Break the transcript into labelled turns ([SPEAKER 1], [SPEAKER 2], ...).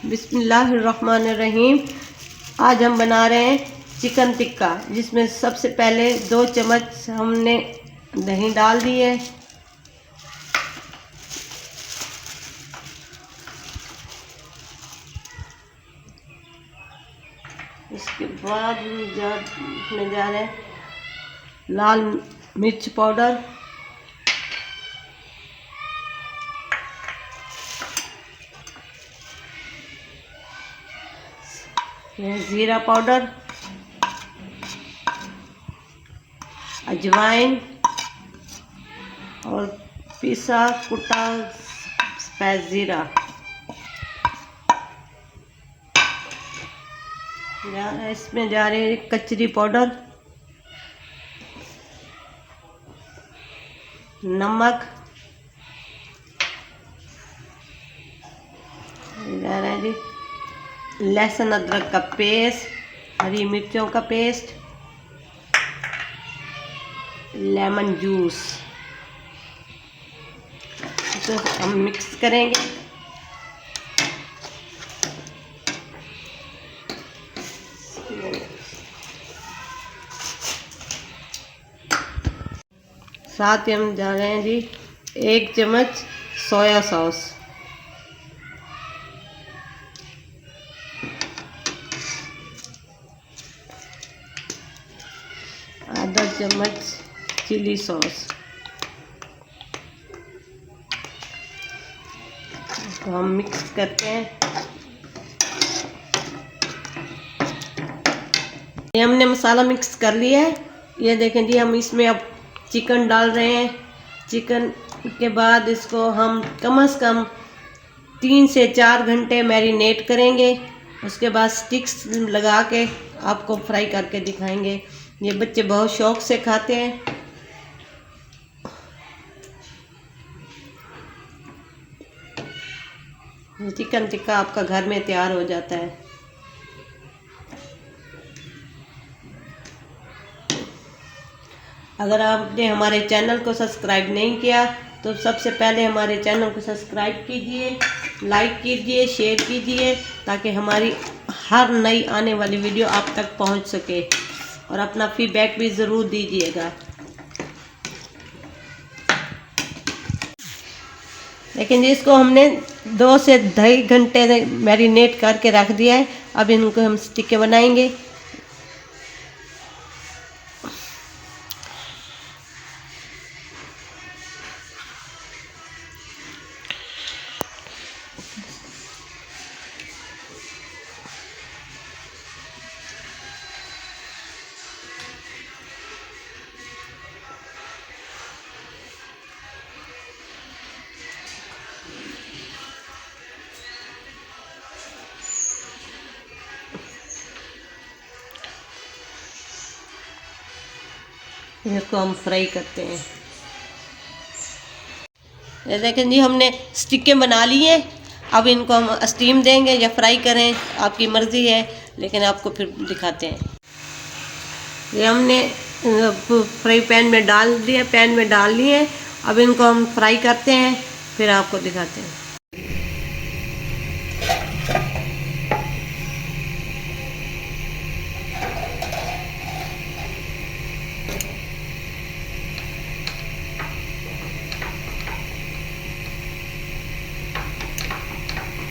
[SPEAKER 1] बिस्मिल्लाहिर्रहमानिर्रहीम। आज हम बना रहे हैं चिकन टिक्का, जिसमें सबसे पहले 2 चम्मच हमने दही डाल दी है। इसके बाद इसमें जा रहे हैं लाल मिर्च पाउडर, जीरा पाउडर, अजवाइन और पिसा कुटा स्पाइस जीरा इसमें जा रहे हैं कचरी पाउडर, नमक जा रहा है जी, लहसुन अदरक का पेस्ट, हरी मिर्चों का पेस्ट, लेमन जूस। इसे हम मिक्स करेंगे। साथ ही हम जा रहे हैं जी 1 चम्मच सोया सॉस, आधा चम्मच चिली सॉस। तो हम मिक्स करते हैं। ये हमने मसाला मिक्स कर लिया है। ये देखें जी, हम इसमें अब चिकन डाल रहे हैं। चिकन के बाद इसको हम कम से कम 3 से 4 घंटे मैरिनेट करेंगे। उसके बाद स्टिक्स लगा के आपको फ्राई करके दिखाएंगे। ये बच्चे बहुत शौक से खाते हैं। चिकन टिक्का आपका घर में तैयार हो जाता है। अगर आपने हमारे चैनल को सब्सक्राइब नहीं किया तो सबसे पहले हमारे चैनल को सब्सक्राइब कीजिए, लाइक कीजिए, शेयर कीजिए, ताकि हमारी हर नई आने वाली वीडियो आप तक पहुंच सके। और अपना फीडबैक भी ज़रूर दीजिएगा। लेकिन इसको हमने 2 से 2.5 घंटे मैरिनेट करके रख दिया है। अब इनको हम टिक्के बनाएंगे। इसको हम फ्राई करते हैं। ये देखें जी, हमने स्टिकें बना ली हैं। अब इनको हम स्टीम देंगे या फ्राई करें, आपकी मर्ज़ी है, लेकिन आपको फिर दिखाते हैं। ये हमने फ्राई पैन में डाल दिए, पैन में डाल लिए। अब इनको हम फ्राई करते हैं, फिर आपको दिखाते हैं।